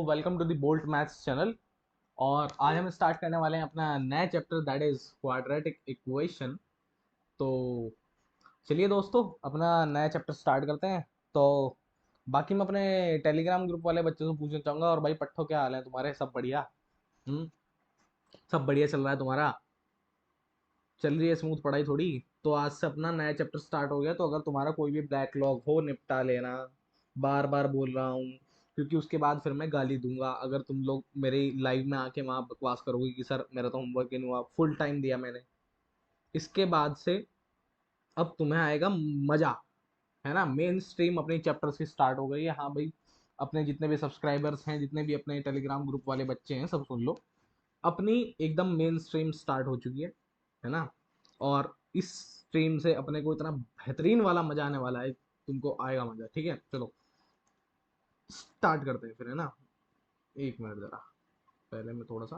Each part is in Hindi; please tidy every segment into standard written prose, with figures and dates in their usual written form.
Welcome to the Bolt maths channel. और आज हम स्टार्ट करने वाले हैं अपना नया chapter that is quadratic equation. तो चलिए दोस्तों अपना नया चैप्टर स्टार्ट करते हैं। तो बाकी मैं अपने टेलीग्राम ग्रुप वाले बच्चों से पूछना चाहूँगा, और भाई पट्टो क्या हाल है तुम्हारे? सब बढ़िया? सब बढ़िया चल रहा है तुम्हारा? चल रही है स्मूथ पढ़ाई थोड़ी? तो आज से अपना नया चैप्टर स्टार्ट हो गया, तो अगर तुम्हारा कोई भी बैकलॉग हो निपटा लेना। बार बार बोल रहा हूँ क्योंकि उसके बाद फिर मैं गाली दूंगा अगर तुम लोग मेरे लाइव में आके वहाँ बकवास करोगे कि सर मेरा तो होमवर्क ही नहीं हुआ, फुल टाइम दिया मैंने। इसके बाद से अब तुम्हें आएगा मजा, है ना? मेन स्ट्रीम अपनी चैप्टर से स्टार्ट हो गई है। हाँ भाई, अपने जितने भी सब्सक्राइबर्स हैं, जितने भी अपने टेलीग्राम ग्रुप वाले बच्चे हैं, सब सुन लो। अपनी एकदम मेन स्ट्रीम स्टार्ट हो चुकी है ना? और इस स्ट्रीम से अपने को इतना बेहतरीन वाला मजा आने वाला है, तुमको आएगा मजा। ठीक है, चलो स्टार्ट करते हैं फिर, है ना? एक मिनट जरा, पहले मैं थोड़ा सा,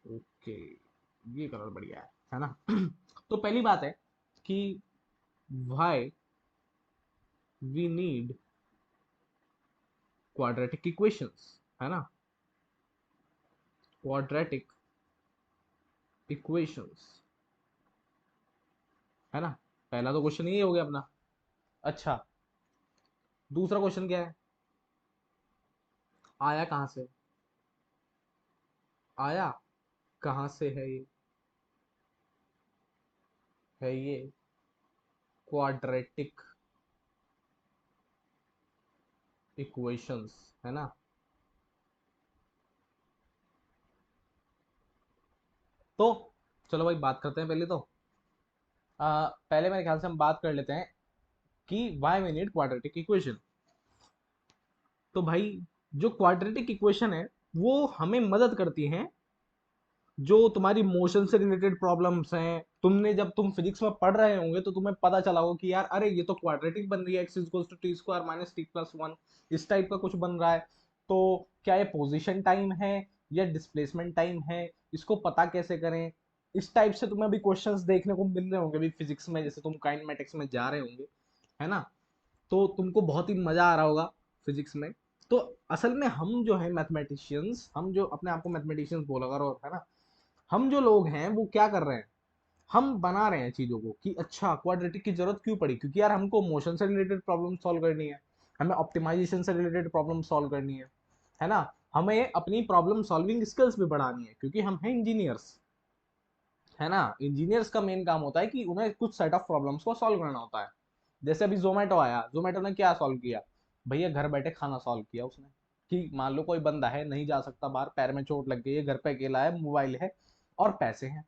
ओके, ये कलर बढ़िया है ना? तो पहली बात है कि why we need quadratic equations, है ना? क्वाड्रेटिक इक्वेशंस, है ना? पहला तो क्वेश्चन ये हो गया अपना। अच्छा, दूसरा क्वेश्चन क्या है? आया कहां से? आया कहां से है ये? है ये क्वाड्रेटिक इक्वेशंस, है ना? तो चलो भाई बात करते हैं पहले तो। पहले मेरे ख्याल से हम बात कर लेते हैं कि why we need quadratic equation. तो भाई, जो क्वाड्रेटिक इक्वेशन है वो हमें मदद करती हैं। जो तुम्हारी मोशन से रिलेटेड प्रॉब्लम्स हैं, तुमने जब तुम फिजिक्स में पढ़ रहे होंगे तो तुम्हें पता चला होगा कि यार अरे ये तो क्वाड्रेटिक बन रही है, X equals to T square minus T plus one, इस टाइप का कुछ बन रहा है। तो क्या ये पोजीशन टाइम है या डिस्प्लेसमेंट टाइम है? इसको पता कैसे करें? इस टाइप से तुम्हें भी क्वेश्चंस देखने को मिल रहे होंगे भी फिजिक्स में, जैसे तुम काइनेमेटिक्स में जा रहे होंगे, है ना? तो तुमको बहुत ही मजा आ रहा होगा फिजिक्स में। तो असल में हम जो है मैथमेटिशियंस, हम जो अपने आप को मैथमेटिशियंस बोला करो, है ना? हम जो लोग हैं वो क्या कर रहे हैं? हम बना रहे हैं चीजों को कि अच्छा क्वाड्रेटिक की जरूरत क्यों पड़ी, क्योंकि यार हमको मोशन से रिलेटेड प्रॉब्लम सॉल्व करनी है, हमें ऑप्टिमाइजेशन से रिलेटेड प्रॉब्लम सॉल्व करनी है ना? हमें अपनी प्रॉब्लम सॉल्विंग स्किल्स भी बढ़ानी है, क्योंकि हम हैं इंजीनियर्स, है ना? इंजीनियर्स का मेन काम होता है कि उन्हें कुछ सेट ऑफ प्रॉब्लम्स को सॉल्व करना होता है। जैसे अभी जोमेटो आया, जोमेटो ने क्या सॉल्व किया? भैया घर बैठे खाना सॉल्व किया उसने। कि मान लो कोई बंदा है, नहीं जा सकता बाहर, पैर में चोट लग गई है, घर पे अकेला है, मोबाइल है और पैसे हैं,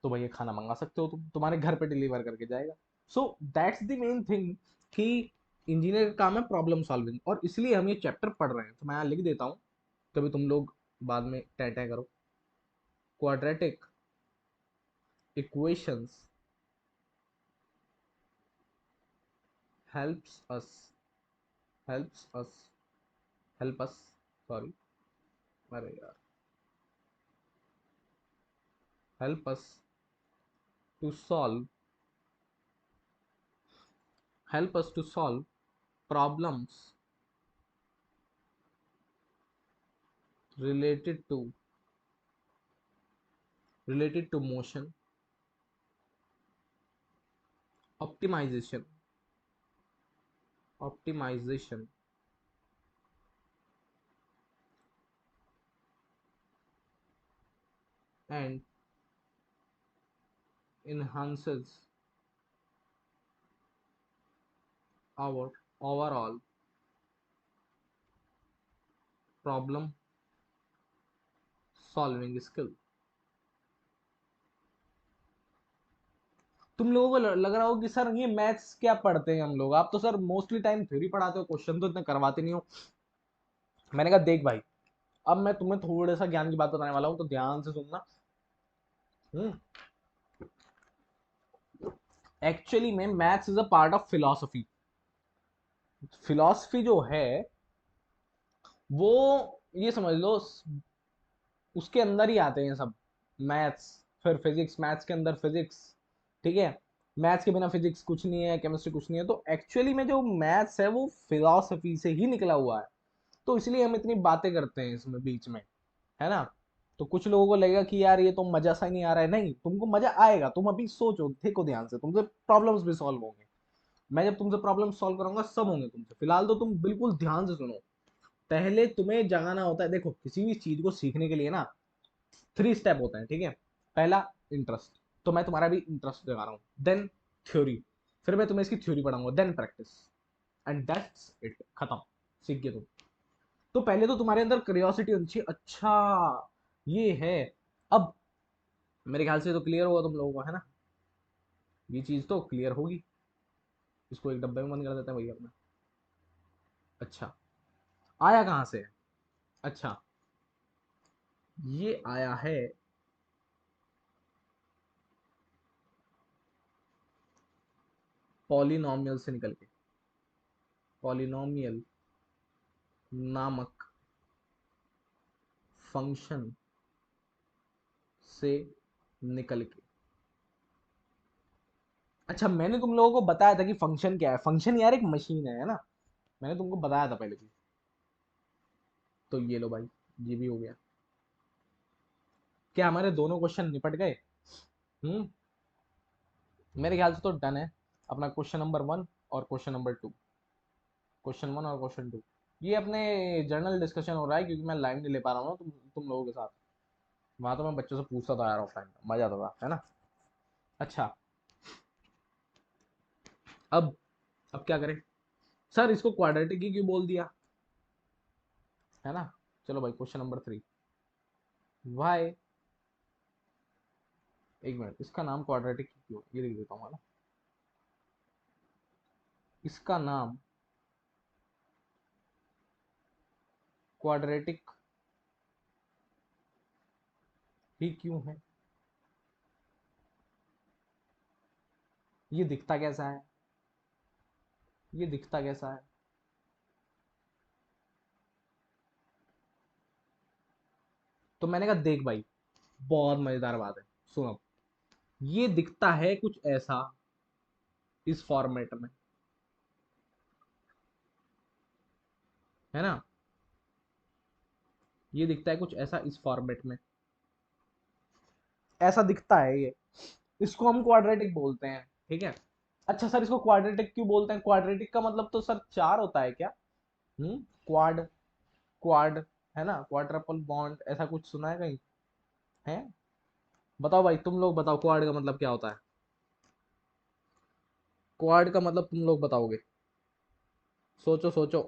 तो भैया खाना मंगा सकते हो, तुम्हारे घर पे डिलीवर करके जाएगा। So that's the main thing कि इंजीनियर का काम है प्रॉब्लम सॉल्विंग, और इसलिए हम ये चैप्टर पढ़ रहे हैं। तो मैं यहाँ लिख देता हूँ, कभी तुम लोग बाद में टै टै करो। Quadratic equations helps us helps us help us sorry, अरे यार, help us to solve help us to solve problems related to motion, optimization optimization and enhances our overall problem solving skill। तुम लोगों को लग रहा हो कि सर ये मैथ्स क्या पढ़ते हैं हम लोग, आप तो सर मोस्टली टाइम थ्योरी पढ़ाते हो, क्वेश्चन तो इतने करवाते नहीं हो। मैंने कहा देख भाई, अब मैं तुम्हें थोड़ा सा ज्ञान की बात बताने वाला हूँ, तो ध्यान से सुनना। एक्चुअली में maths is a part of philosophy. Philosophy जो है वो, ये समझ लो, उसके अंदर ही आते हैं सब। मैथ्स, फिर फिजिक्स, मैथ्स के अंदर फिजिक्स, ठीक है? मैथ्स के बिना फिजिक्स कुछ नहीं है, केमिस्ट्री कुछ नहीं है। तो एक्चुअली में जो मैथ्स है वो फिलोसफी से ही निकला हुआ है। तो इसलिए हम इतनी बातें करते हैं इसमें बीच में, है ना। तो कुछ लोगों को लगेगा कि यार ये तो मजा सा ही नहीं आ रहा है, नहीं तुमको मजा आएगा। तुम अभी सोचो, देखो ध्यान से, तुमसे प्रॉब्लम्स भी सॉल्व होंगे। मैं जब तुमसे प्रॉब्लम सॉल्व करूंगा सब होंगे तुमसे, फिलहाल तो तुम बिल्कुल ध्यान से सुनो। पहले तुम्हें जगाना होता है, देखो किसी भी चीज को सीखने के लिए ना 3 स्टेप होते हैं, ठीक है। पहला इंटरेस्ट, तो मैं तुम्हारा भी इंटरेस्ट जगा रहा हूँ। देन थ्योरी, फिर मैं तुम्हें इसकी थ्योरी पढ़ाऊंगा। Then practice, and that's it, खत्म, सीख गए तुम। तो पहले तो तुम्हारे अंदर क्यूरियोसिटी होनी चाहिए, अच्छा ये है। अब मेरे ख्याल से तो क्लियर होगा तुम लोगों को, है ना। ये चीज तो क्लियर होगी। इसको एक डब्बे में बंद कर देते हैं भैया अपना। अच्छा, आया कहाँ से है? अच्छा, ये आया है पॉलिनोमियल से निकल के। पॉलिनोमियल नामक फंक्शन से निकल के। अच्छा, मैंने तुम लोगों को बताया था कि फंक्शन क्या है। फंक्शन यार एक मशीन है ना। मैंने तुमको बताया था पहले भी। तो ये लो भाई, ये भी हो गया। क्या हमारे दोनों क्वेश्चन निपट गए? हम्म, मेरे ख्याल से तो डन है अपना क्वेश्चन नंबर 1 और क्वेश्चन नंबर 2। क्वेश्चन 1 और क्वेश्चन 2 ये अपने जर्नल डिस्कशन हो रहा है, क्योंकि मैं लाइव नहीं ले पा रहा हूँ ना तुम लोगों के साथ। वहां तो मैं बच्चों से पूछता था यार, ऑफलाइन मजा आता था, है ना। अच्छा, अब अब क्या करें? सर इसको क्वाड्रेटिक ही क्यों बोल दिया, है ना। चलो भाई, क्वेश्चन नंबर 3, वाई, एक मिनट, इसका नाम क्वाड्रेटिक क्यों, ये लिख देता हूँ, है ना। इसका नाम क्वाड्रेटिक ही क्यों है? ये दिखता कैसा है? ये दिखता कैसा है? तो मैंने कहा देख भाई, बहुत मजेदार बात है, सुनो। ये दिखता है कुछ ऐसा इस फॉर्मेट में, है ना। ये दिखता है कुछ ऐसा इस फॉर्मेट में, ऐसा दिखता है ये। इसको हम क्वाड्रेटिक बोलते हैं, ठीक है। अच्छा सर, इसको क्वाड्रेटिक क्यों बोलते हैं? क्वाड्रेटिक का मतलब तो सर 4 होता है क्या? क्वाड, क्वाड, है ना, क्वाड्रपल बॉन्ड, ऐसा कुछ सुना है कहीं? है? बताओ भाई, तुम लोग बताओ क्वाड का मतलब क्या होता है? क्वाड का मतलब तुम लोग बताओगे? सोचो सोचो,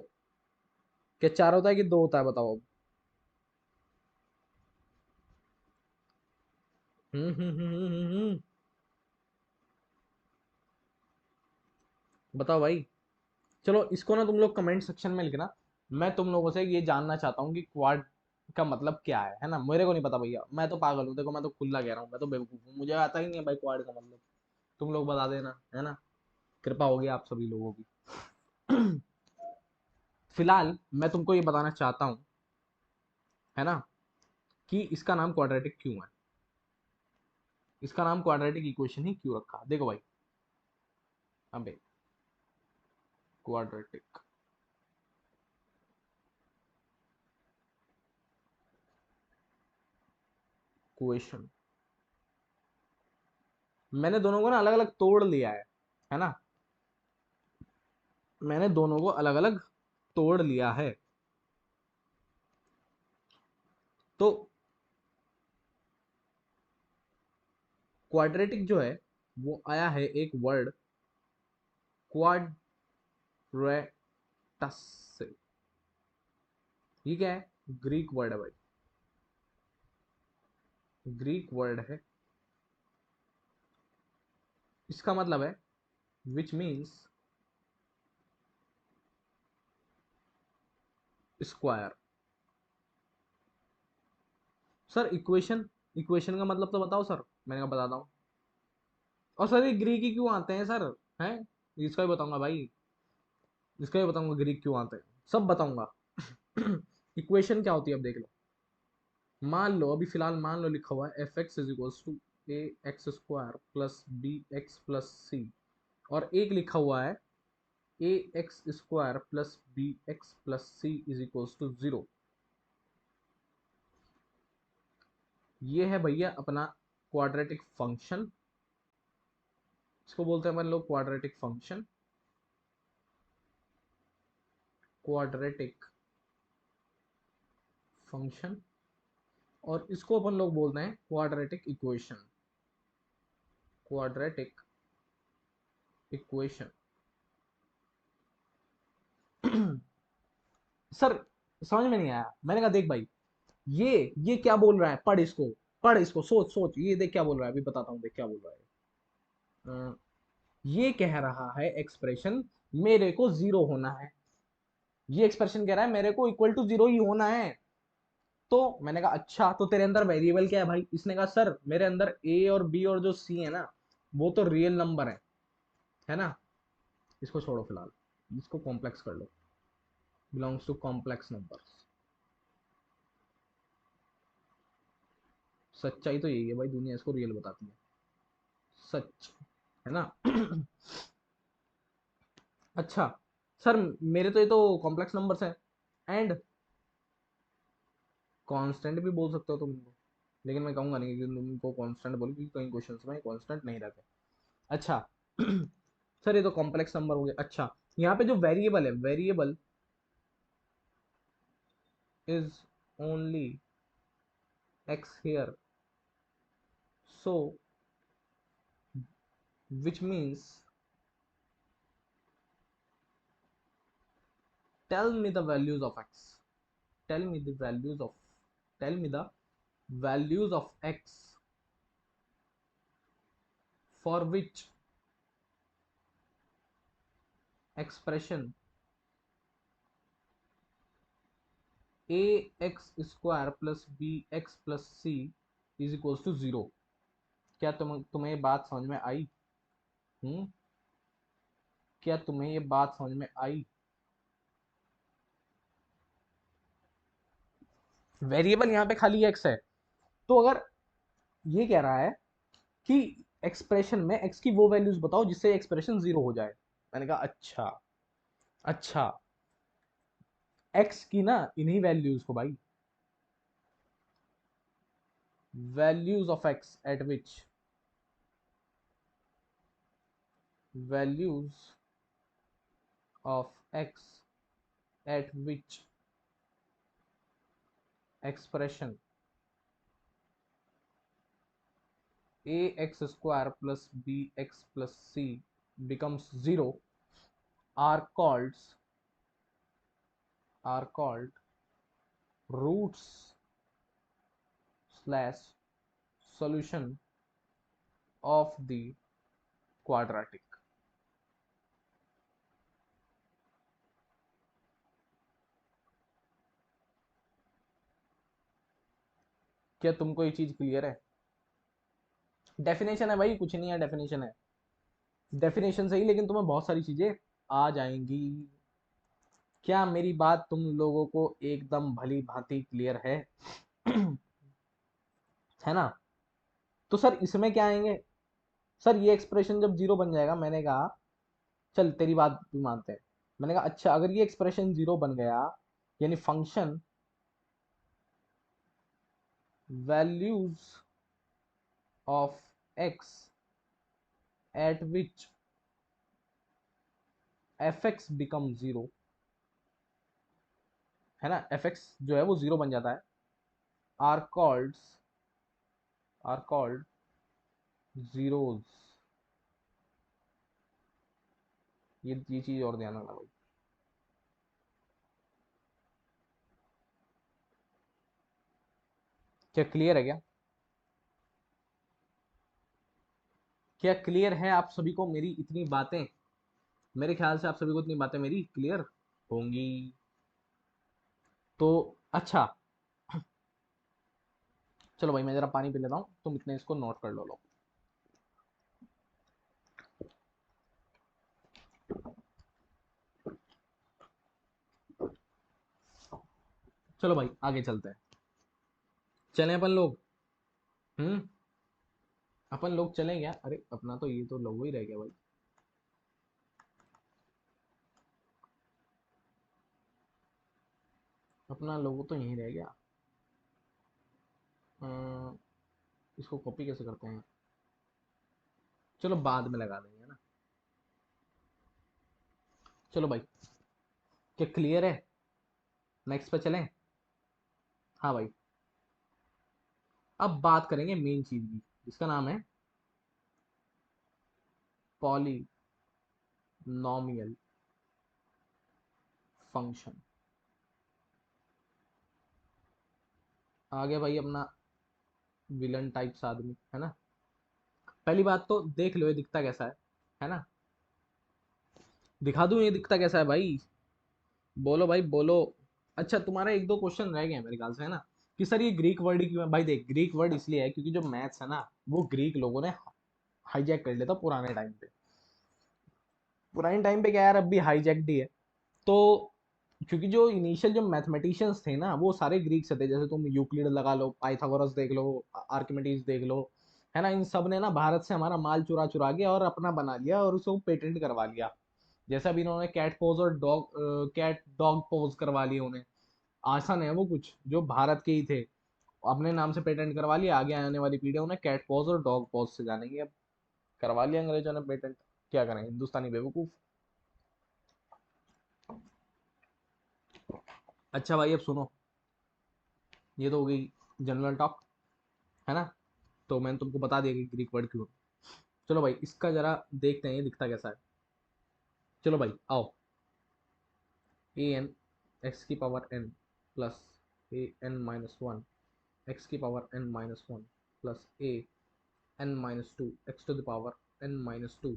क्या 4 होता है कि 2 होता है, बताओ अब। बताओ भाई। चलो इसको ना तुम लोग कमेंट सेक्शन में लिखना। मैं तुम लोगों से ये जानना चाहता हूँ कि क्वाड का मतलब क्या है ना। मेरे को नहीं पता भैया, मैं तो पागल हूँ, देखो मैं तो खुला कह रहा हूँ, मैं तो बेवकूफ हूँ, मुझे आता ही नहीं है भाई क्वाड का मतलब। तुम लोग बता देना, है ना। कृपा होगी आप सभी लोगों की। फिलहाल मैं तुमको ये बताना चाहता हूँ, है ना, कि इसका नाम क्वाड्रेटिक क्यों है। इसका नाम क्वाड्रेटिक इक्वेशन ही क्यों रखा, देखो भाई। अबे, क्वाड्रेटिक इक्वेशन, मैंने दोनों को ना अलग अलग तोड़ लिया है ना। मैंने दोनों को अलग अलग तोड़ लिया है। तो क्वाड्रेटिक जो है वो आया है एक वर्ड क्वाड्रेटस से। ये क्या है? ग्रीक वर्ड है भाई, ग्रीक वर्ड है। इसका मतलब है which means square. Sir equation, equation का मतलब तो बताओ सर। मैंने कहा बताता हूँ। और सर ये ग्रीक ही क्यों आते हैं सर? हैं? इसका भी बताऊंगा भाई, इसका भी बताऊंगा ग्रीक क्यों आते हैं, सब बताऊंगा। इक्वेशन क्या होती है अब देख लो। मान लो अभी फिलहाल मान लो लिखा हुआ है f x is equals to a x square plus b x plus c, और एक लिखा हुआ है a x square plus b x plus c is equals to 0। ये है भैया अपना क्वाड्रेटिक फंक्शन, इसको बोलते हैं अपन लोग क्वाड्रेटिक फंक्शन, क्वाड्रेटिक फंक्शन। और इसको अपन लोग बोलते हैं quadratic equation, quadratic equation. Sir समझ में नहीं आया, मैंने कहा देख भाई, ये क्या बोल रहा है, पढ़ इसको, पढ़ इसको, सोच सोच, ये देख क्या बोल रहा है, अभी बताता हूँ, देख क्या बोल रहा है। ये कह रहा है एक्सप्रेशन मेरे को जीरो होना है, ये एक्सप्रेशन कह रहा है मेरे को इक्वल टू जीरो ही होना है। तो मैंने कहा अच्छा, तो तेरे अंदर वेरिएबल क्या है भाई? इसने कहा सर मेरे अंदर ए और बी और जो सी है ना, वो तो रियल नंबर है ना, इसको छोड़ो फिलहाल, इसको कॉम्प्लेक्स कर लो, बिलोंग्स टू कॉम्प्लेक्स नंबर्स। सच्चाई तो यही है भाई, दुनिया इसको रियल बताती है, सच है ना। अच्छा सर, मेरे तो ये तो कॉम्प्लेक्स नंबर्स है, एंड कांस्टेंट भी बोल सकते हो तुम इनको, लेकिन मैं कहूंगा नहीं कि तुम इनको कांस्टेंट बोलो, क्योंकि कई क्वेश्चंस में कांस्टेंट नहीं रहते। अच्छा। सर ये तो कॉम्प्लेक्स नंबर हो गया। अच्छा, यहाँ पे जो वेरिएबल है, variable is only x here, so which means tell me the values of x, tell me the values of, tell me the values of x for which expression a x square plus b x plus c is equals to 0। क्या तुम्हें ये बात समझ में आई? हम्म, क्या तुम्हें ये बात समझ में आई? वेरिएबल यहाँ पे खाली x है, तो अगर ये कह रहा है कि एक्सप्रेशन में x की वो वैल्यूज बताओ जिससे एक्सप्रेशन जीरो हो जाए, मैंने कहा अच्छा, अच्छा x की ना इन्हीं वैल्यूज को भाई, values of x at which, values of x at which expression a x square plus b x plus c becomes 0 are called roots slash solution of the quadratic। क्या तुमको ये चीज क्लियर है? डेफिनेशन है भाई, कुछ नहीं है, डेफिनेशन है, डेफिनेशन से ही लेकिन तुम्हें बहुत सारी चीजें आ जाएंगी। क्या मेरी बात तुम लोगों को एकदम भली भांति क्लियर है? है ना? तो सर इसमें क्या आएंगे? सर ये एक्सप्रेशन जब जीरो बन जाएगा, मैंने कहा चल तेरी बात भी मानते हैं, मैंने कहा अच्छा अगर ये एक्सप्रेशन जीरो बन गया, यानी function values of x eight which F x become zero, है ना, एफ एक्स जो है वो जीरो बन जाता है, are called, are called zeros. ये चीज और ध्यान रखना भाई। क्या क्लियर है क्या? क्या क्लियर है आप सभी को मेरी इतनी बातें? मेरे ख्याल से आप सभी को इतनी बातें मेरी क्लियर होंगी। तो अच्छा, चलो भाई मैं जरा पानी पी लेता हूँ, तुम इतने इसको नोट कर लो। चलो भाई आगे चलते हैं, चलें अपन लोग। हम्म, अपन लोग चलें क्या? अरे अपना तो ये तो लोगो ही रह गया भाई। अपना लोगो तो यहीं रह गया। अ, इसको कॉपी कैसे करते हैं? चलो बाद में लगा देंगे ना। चलो भाई, क्या क्लियर है? नेक्स्ट पे चलें। हाँ भाई, अब बात करेंगे मेन चीज की, जिसका नाम है पॉलिनॉमियल फंक्शन। आ गया भाई अपना विलन टाइप्स आदमी, है ना। पहली बात तो देख लो ये दिखता कैसा है ना। दिखा दूं ये दिखता कैसा है भाई? बोलो भाई बोलो। अच्छा, तुम्हारा एक दो क्वेश्चन रह गए हैं मेरे ख्याल से, है ना, कि सर ये ग्रीक वर्ड ही क्यों है? भाई देख, ग्रीक वर्ड इसलिए है क्योंकि जो मैथ्स है ना, वो ग्रीक लोगों ने हाईजैक कर लिया था पुराने टाइम पे। पुराने टाइम पे क्या यार, अब भी हाईजैक्ड ही है। तो क्योंकि जो इनिशियल जो मैथमेटिशियंस थे ना, वो सारे ग्रीक से थे। जैसे तुम यूक्लिड लगा लो, पाइथागोरस देख लो, आर्किमिडीज देख लो, है ना। इन सब ने ना भारत से हमारा माल चुरा चुरा के और अपना बना लिया और उसको पेटेंट करवा लिया। जैसा भी इन्होंने कैट पोज और डॉग कैट डॉग पोज करवा लिए उन्हें। आसान है वो, कुछ जो भारत के ही थे, अपने नाम से पेटेंट करवा लिया। आगे आने वाली पीढ़ी उन्हें कैट पॉज और डॉग पॉज से जानेंगे। अब करवा लिया अंग्रेजों ने पेटेंट, क्या करें, हिंदुस्तानी बेवकूफ। अच्छा भाई अब सुनो, ये तो हो गई जनरल टॉक, है ना। तो मैंने तुमको बता दिया कि ग्रीक वर्ड क्यों। चलो भाई, इसका जरा देखते हैं ये दिखता कैसा है। चलो भाई आओ। ए एन एक्स की power N plus A N minus one X की power N minus one plus A N minus two X to the power N minus two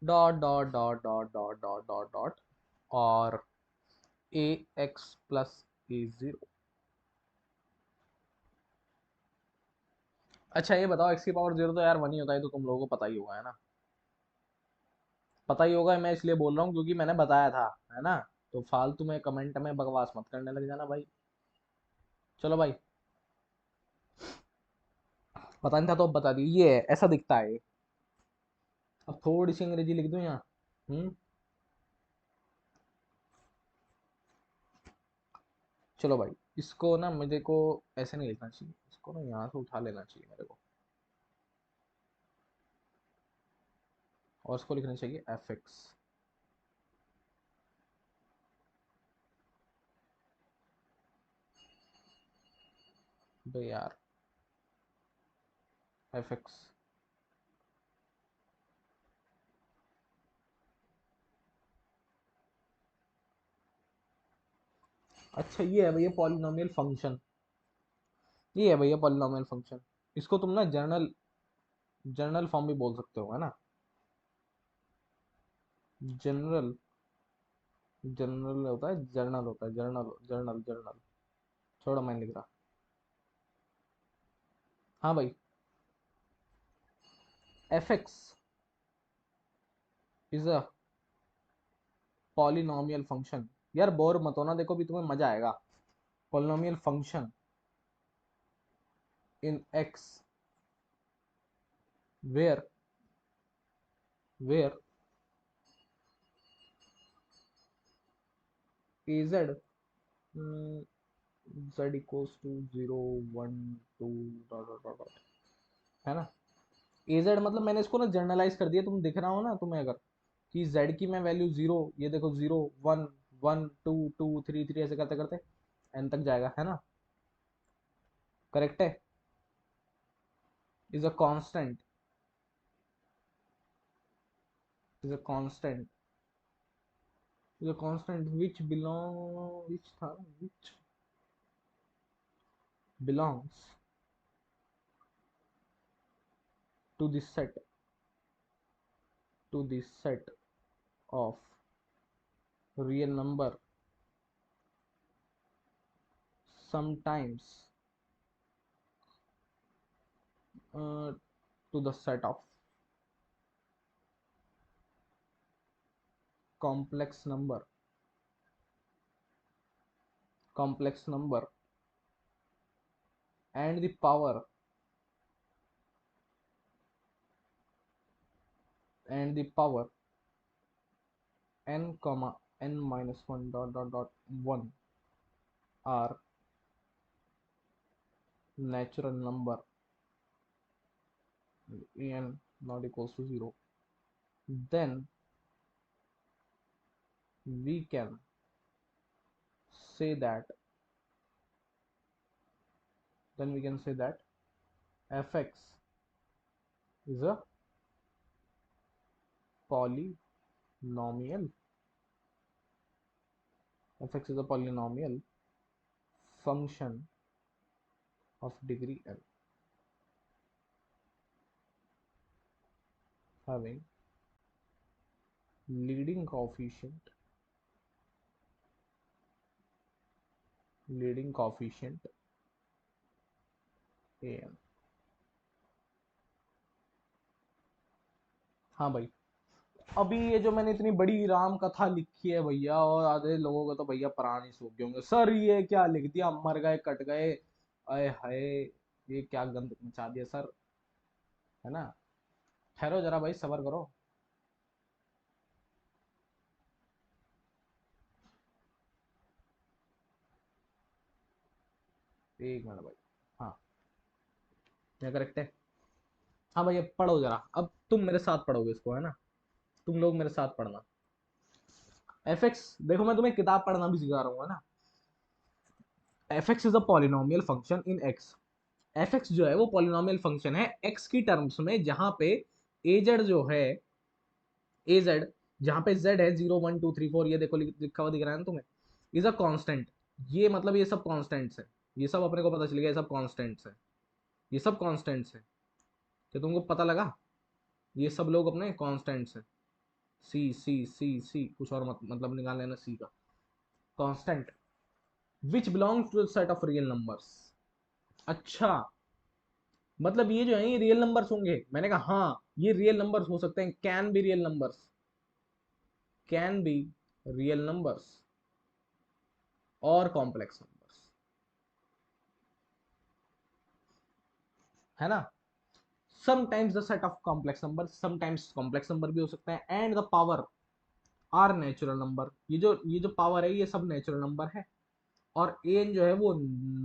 dot dot dot dot dot dot dot dot और A x plus A zero. अच्छा ये बताओ, एक्स की पावर जीरो तो यार वन ही होता है, तो तुम लोगों को पता ही होगा, है ना। पता ही होगा, मैं इसलिए बोल रहा हूँ क्योंकि मैंने बताया था, है ना। तो फालतू में कमेंट में बकवास मत करने लग जाना भाई। चलो भाई, पता नहीं था तो अब बता दी, ये है, ऐसा दिखता है ये। अब थोड़ी सी अंग्रेजी लिख दूं यहाँ। हम्म। चलो भाई, इसको ना मेरे को ऐसे नहीं लिखना चाहिए, इसको ना यहाँ से उठा लेना चाहिए मेरे को, और इसको लिखना चाहिए एफ एक्स। भाई यार, एफ एक्स। अच्छा ये है भैया पॉलिनोमियल फंक्शन। ये है भैया पॉलिनोमियल फंक्शन। इसको तुम ना जर्नल जनरल फॉर्म भी बोल सकते हो, है ना। जनरल जनरल होता है, जर्नल होता है, जर्नल जर्नल जर्नल। छोड़ो, मैं लिख रहा। हाँ भाई, F x is a polynomial function. यार बोर मत होना, देखो भी तुम्हें मजा आएगा। Polynomial function in X where where A Z Z equals to zero one two dot dot dot dot, है ना। ए जेड मतलब मैंने इसको ना जर्नलाइज कर दिया, तुम दिख रहा हो ना तुम्हें अगर, कि जेड की मैं वैल्यू जीरो, ये देखो zero one one two two three three ऐसे करते करते एन तक जाएगा, है ना। करेक्ट है। Is a constant is a constant is a constant which belong which था which belongs to this set to this set of real number sometimes to the set of complex number complex number and the power and the power n comma n minus 1 dot dot dot 1 are natural number n not equals to 0, then we can say that fx is a polynomial. Fx is a polynomial function of degree n having leading coefficient an. हाँ भाई, अभी ये जो मैंने इतनी बड़ी राम कथा लिखी है भैया, और आधे लोगों को तो भैया प्राण ही सूख गए होंगे, सर ये क्या लिख दिया, मर गए कट गए, अय हाय, ये क्या गंद मचा दिया सर, है ना। ठहरो जरा भाई, सबर करो। एक मिनट भाई। हाँ, क्या करेक्ट है। हाँ भैया पढ़ो जरा, अब तुम मेरे साथ पढ़ोगे इसको, है ना, तुम लोग मेरे साथ पढ़ना। एफ एक्स, देखो मैं तुम्हें किताब पढ़ना भी सिखा रहा हूँ, है ना। F x is a polynomial function in x. F x जो है वो पॉलिनोमियल फंक्शन है एक्स की टर्म्स में, जहां पे एजेड जो है, एजेड जहां पे जेड है 0 1 2 3 4, ये देखो लिखा हुआ दिख रहा है ना तुम्हें, इज अ कांस्टेंट। ये मतलब ये सब कांस्टेंट्स है, ये सब अपने को पता चल गया, ये सब कांस्टेंट्स है, ये सब कांस्टेंट्स है। क्या तुमको पता लगा, ये सब लोग अपने कांस्टेंट्स हैं। सी सी सी सी कुछ और मतलब निकाल लेना सी का, constant which belongs to set of real numbers. अच्छा, मतलब ये जो है ये रियल नंबर्स होंगे। मैंने कहा हाँ, ये रियल नंबर्स हो सकते हैं, can be real numbers, can be real numbers और कॉम्प्लेक्स नंबर्स, है ना। Sometimes the set of complex number, sometimes complex number भी हो सकते हैं, and the power are natural number. ये जो पावर है ये सब नेचुरल नंबर है, और एन जो है वो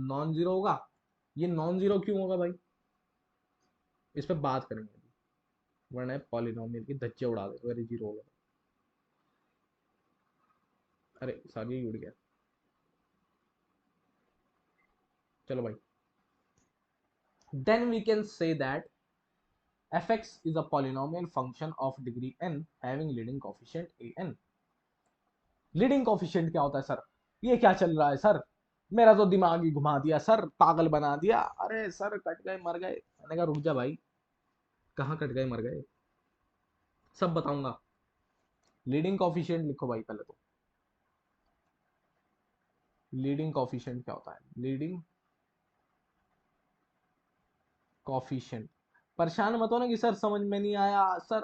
नॉन जीरो होगा। ये नॉन जीरो क्यों होगा भाई, इस पर बात करेंगे अभी, वरना पॉलिनोमियल की धज्जे उड़ा दे अगर जीरो होगा। अरे सॉरी, उड़ गया। चलो भाई, then we can say that fx is a polynomial function of degree n having leading coefficient an। Leading coefficient क्या होता है सर, ये क्या चल रहा है सर, मेरा तो दिमाग ही घुमा दिया सर, पागल बना दिया। अरे सर कट गए मर गए, मैंने कहा रुक जा भाई, कहाँ कट गए मर गए, सब बताऊंगा। लीडिंग कोफिशिएंट लिखो भाई पहले तो, लीडिंग कोफिशिएंट क्या होता है, लीडिंग कोफिशिएंट। परेशान मत हो ना कि सर समझ में नहीं आया सर,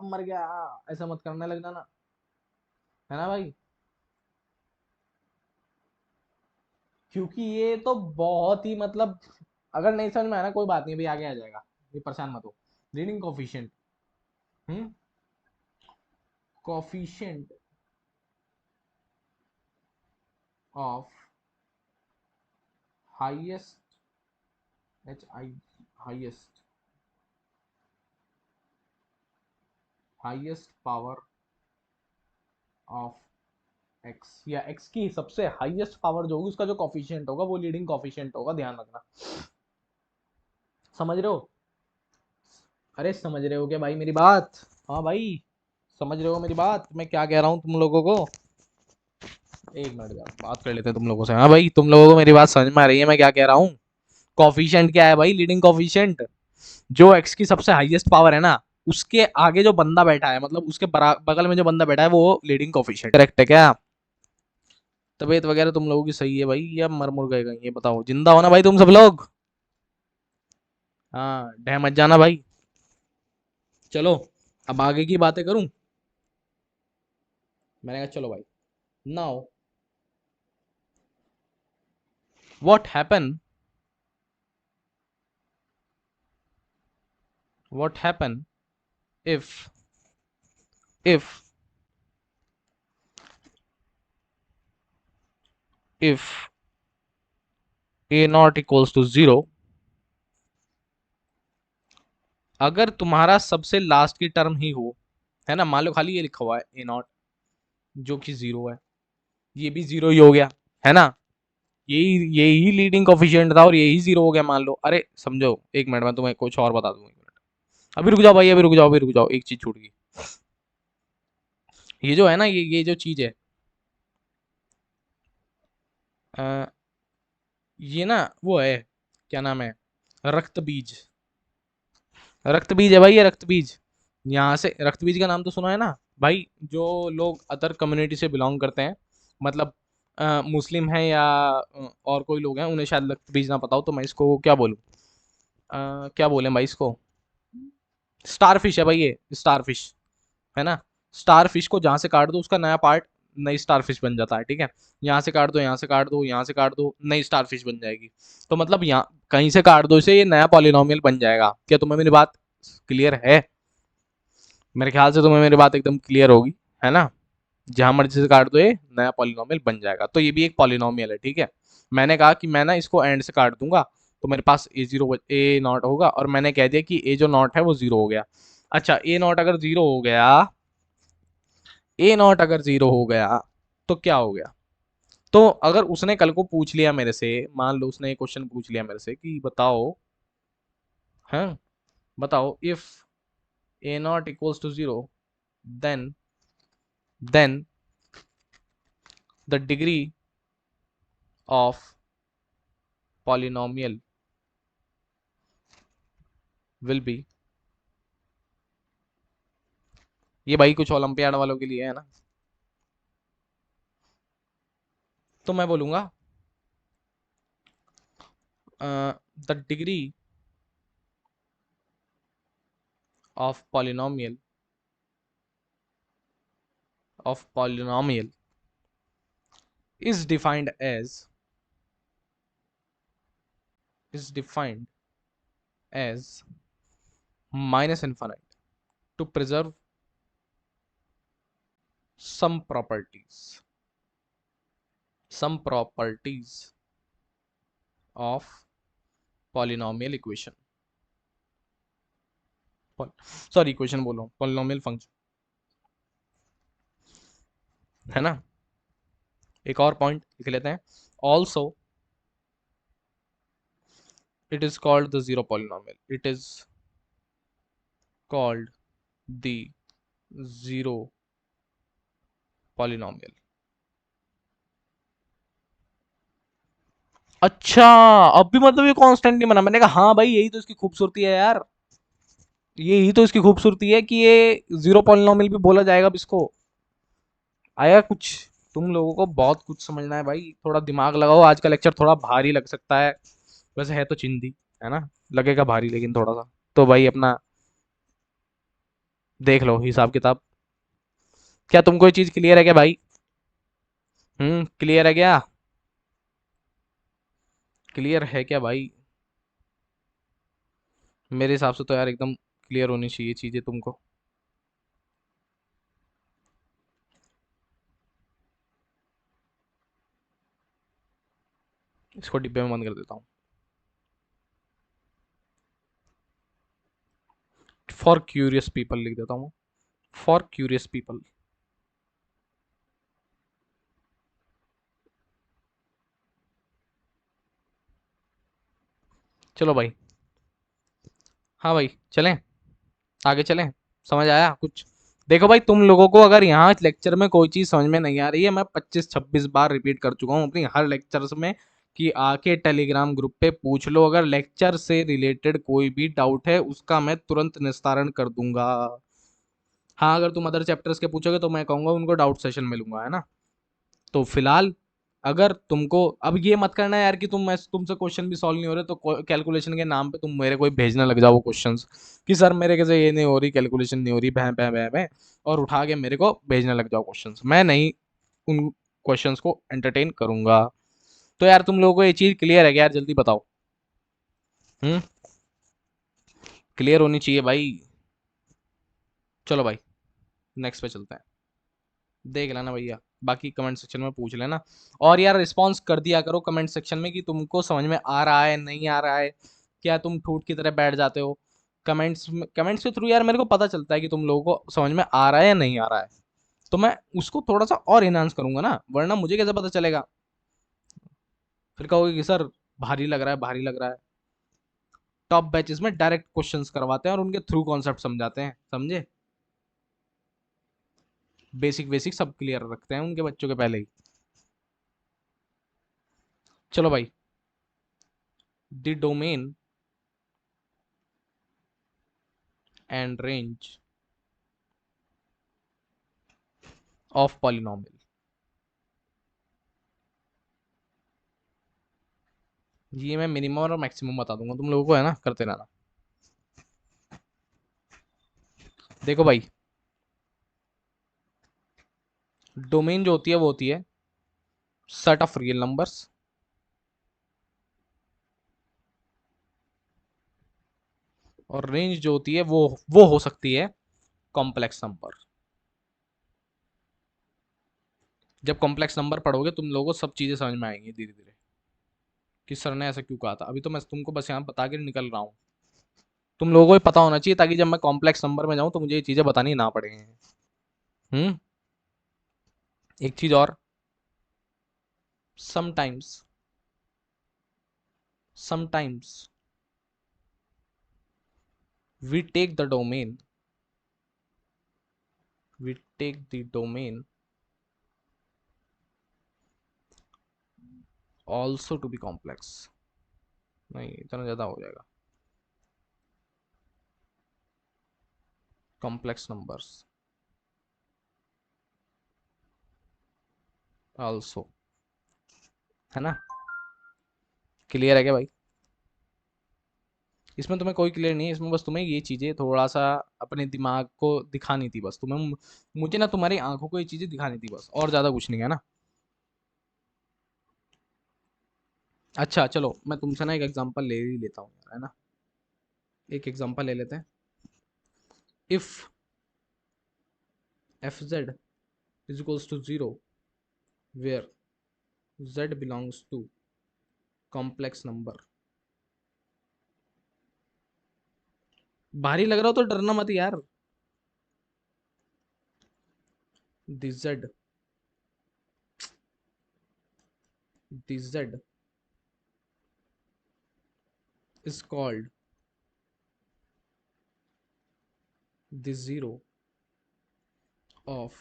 मर गया, ऐसा मत करने लगना ना, है ना भाई। क्योंकि ये तो बहुत ही मतलब, अगर नहीं समझ में आया ना कोई बात नहीं भाई, आगे आ जाएगा, ये परेशान मत हो। Leading coefficient, hmm, coefficient of highest, H I, highest, highest power of x, या एक्स की सबसे हाईएस्ट पावर जो होगी उसका जो कोफिशिएंट होगा वो लीडिंग कोफिशिएंट होगा, ध्यान रखना। समझ रहे हो, अरे समझ रहे हो क्या भाई मेरी बात, हाँ भाई, समझ रहे हो मेरी बात, मैं क्या कह रहा हूँ तुम लोगों को। एक मिनट यार, बात कर लेते हैं तुम लोगों से। हाँ भाई, तुम लोगों को मेरी बात समझ में आ रही है मैं क्या कह रहा हूँ। कॉफिशिएंट क्या है भाई, लीडिंग कॉफिशिएंट, जो एक्स की सबसे हाईएस्ट पावर है ना, उसके आगे जो बंदा बैठा है, मतलब उसके बगल में जो बंदा बैठा है वो लीडिंग कॉफिशिएंट। करेक्ट है क्या। तबीयत वगैरह तुम लोगों की सही है भाई, या मर मुर गए कहीं, ये बताओ, जिंदा हो ना भाई तुम सब लोग। हाँ, ढह मत जाना भाई। चलो, अब आगे की बातें करूं। मैंने कहा चलो भाई, now what happen, what happen if, if if A not equals to 0, अगर तुम्हारा सबसे लास्ट की टर्म ही हो, है ना, मान लो खाली ये लिखा हुआ है ए नॉट जो कि 0 है, ये भी 0 ही हो गया, है ना, यही यही लीडिंग कोफिशिएंट था और यही 0 हो गया मान लो। अरे समझो, एक मिनट में तुम्हें कुछ और बता दूं, एक मिनट, अभी रुक जाओ भाई, अभी रुक जाओ, अभी रुक जाओ, एक चीज छूट गई। ये जो है ना, ये जो चीज है, अ, ये ना वो है, क्या नाम है, रक्त बीज। रक्त बीज है भाई, ये रक्त बीज। यहाँ से रक्त बीज का नाम तो सुना है ना भाई, जो लोग अदर कम्युनिटी से बिलोंग करते हैं, मतलब मुस्लिम है या और कोई लोग हैं, उन्हें शायद रक्त बीज ना पता हो, तो मैं इसको क्या बोलूँ, क्या बोलें भाई इसको, स्टार फिश है भाई, ये स्टार फिश है ना। स्टार फिश को जहाँ से काट दो उसका नया पार्ट नई स्टार फिश बन जाता है, ठीक है। यहाँ से काट दो, यहाँ से काट दो, यहाँ से काट दो, नई स्टार फिश बन जाएगी। तो मतलब यहाँ कहीं से काट दो इसे, ये नया पॉलिनोमियल बन जाएगा। क्या तुम्हें मेरी बात क्लियर है? मेरे ख्याल से तुम्हें मेरी बात एकदम क्लियर होगी, है ना। जहां मर्जी से काट दो ये नया पॉलिनोमियल बन जाएगा। तो ये भी एक पॉलिनोमियल है, ठीक है। मैंने कहा कि मैं ना इसको एंड से काट दूंगा, तो मेरे पास ए नॉट होगा, और मैंने कह दिया कि ए जो नॉट है वो 0 हो गया। अच्छा, ए नॉट अगर 0 हो गया, ए नॉट अगर 0 हो गया तो क्या हो गया? तो अगर उसने कल को पूछ लिया मेरे से, मान लो उसने एक क्वेश्चन पूछ लिया मेरे से कि बताओ, हाँ, बताओ if A not equals to 0, then then the degree of polynomial will be, ये भाई कुछ ओलंपियाड वालों के लिए है ना, तो मैं बोलूंगा the degree of polynomial is defined as is defined as minus infinite to preserve some properties of polynomial equation, sorry equation बोल रहा हूँ, पॉलिनोमियल फंक्शन, है ना। एक और पॉइंट लिख लेते हैं, also it is called the zero polynomial, it is called the zero polynomial। अच्छा, अब भी मतलब ये कांस्टेंट नहीं बना। मैंने कहा हाँ भाई, यही तो इसकी खूबसूरती है यार, यही तो इसकी खूबसूरती है कि ये जीरो पॉलिनोमियल भी बोला जाएगा अब इसको। आया कुछ? तुम लोगों को बहुत कुछ समझना है भाई, थोड़ा दिमाग लगाओ। आज का लेक्चर थोड़ा भारी लग सकता है, वैसे है तो चिंदी, है ना, लगेगा भारी लेकिन थोड़ा सा। तो भाई अपना देख लो हिसाब किताब। क्या तुमको ये चीज क्लियर है क्या भाई? क्लियर है क्या? क्लियर है क्या भाई? मेरे हिसाब से तो यार एकदम क्लियर होनी चाहिए चीजें तुमको। इसको डिब्बे में बंद कर देता हूँ, फॉर क्यूरियस पीपल लिख देता हूँ, फॉर क्यूरियस पीपल। चलो भाई, हाँ भाई चलें, आगे चलें। समझ आया कुछ? देखो भाई, तुम लोगों को अगर यहाँ लेक्चर में कोई चीज़ समझ में नहीं आ रही है, मैं 25-26 बार रिपीट कर चुका हूँ अपनी हर लेक्चर्स में, कि आके टेलीग्राम ग्रुप पे पूछ लो, अगर लेक्चर से रिलेटेड कोई भी डाउट है उसका मैं तुरंत निस्तारण कर दूंगा। हाँ, अगर तुम अदर चैप्टर्स के पूछोगे तो मैं कहूँगा उनको डाउट सेशन में लूंगा, है ना। तो फिलहाल अगर तुमको अब ये मत करना यार कि मैं तुमसे क्वेश्चन भी सॉल्व नहीं हो रहे तो कैलकुलेशन के नाम पे तुम मेरे कोई भेजने लग जाओ क्वेश्चंस, कि सर मेरे कैसे ये नहीं हो रही, कैलकुलेशन नहीं हो रही, भैं भैं भैं भैं, और उठा के मेरे को भेजने लग जाओ क्वेश्चंस। मैं नहीं उन क्वेश्चंस को एंटरटेन करूंगा। तो यार तुम लोगों को ये चीज़ क्लियर है क्या यार? जल्दी बताओ। हम्म, क्लियर होनी चाहिए भाई। चलो भाई, नेक्स्ट पे चलते हैं, देख लेना भैया। बाकी कमेंट सेक्शन में पूछ लेना। और यार रिस्पॉन्स कर दिया करो कमेंट सेक्शन में कि तुमको समझ में आ रहा है नहीं आ रहा है, क्या तुम ठूठ की तरह बैठ जाते हो। कमेंट्स के थ्रू यार मेरे को पता चलता है कि तुम लोगों को समझ में आ रहा है या नहीं आ रहा है, तो मैं उसको थोड़ा सा और इनहांस करूंगा ना, वरना मुझे कैसे पता चलेगा। फिर कहोगे कि सर भारी लग रहा है भारी लग रहा है। टॉप बैचेस में डायरेक्ट क्वेश्चंस करवाते हैं और उनके थ्रू कॉन्सेप्ट समझाते हैं, समझे। बेसिक बेसिक सब क्लियर रखते हैं उनके बच्चों के पहले ही। चलो भाई, the domain and range of polynomial, ये मैं मिनिमम और मैक्सिमम बता दूंगा तुम लोगों को, है ना, करते रहना। देखो भाई, डोमेन जो होती है वो होती है सेट ऑफ रियल नंबर्स, और रेंज जो होती है वो हो सकती है कॉम्प्लेक्स नंबर। जब कॉम्प्लेक्स नंबर पढ़ोगे तुम लोगों को सब चीजें समझ में आएंगी धीरे धीरे, कि सर ने ऐसा क्यों कहा था। अभी तो मैं तुमको बस यहाँ बता के निकल रहा हूँ, तुम लोगों को भी पता होना चाहिए ताकि जब मैं कॉम्प्लेक्स नंबर में जाऊँ तो मुझे ये चीजें बतानी ना पड़े। हम्म। एक चीज और, sometimes sometimes we take the domain we take the domain also to be complex। नहीं, इतना ज़्यादा हो जाएगा। कॉम्प्लेक्स नंबर्स also, है ना। क्लियर है क्या भाई? इसमें तुम्हें कोई क्लियर नहीं है, इसमें बस तुम्हें ये चीज़ें थोड़ा सा अपने दिमाग को दिखानी थी बस तुम्हें, मुझे ना तुम्हारी आंखों को ये चीज़ें दिखानी थी बस, और ज़्यादा कुछ नहीं है ना। अच्छा चलो, मैं तुमसे ना एक एग्जांपल ले ही लेता हूँ यार, है ना। एक एग्जांपल ले लेते हैं। If F Z is equals to zero, where Z belongs to complex number. भारी लग रहा हो तो डरना मत यार। the z the z is called the zero of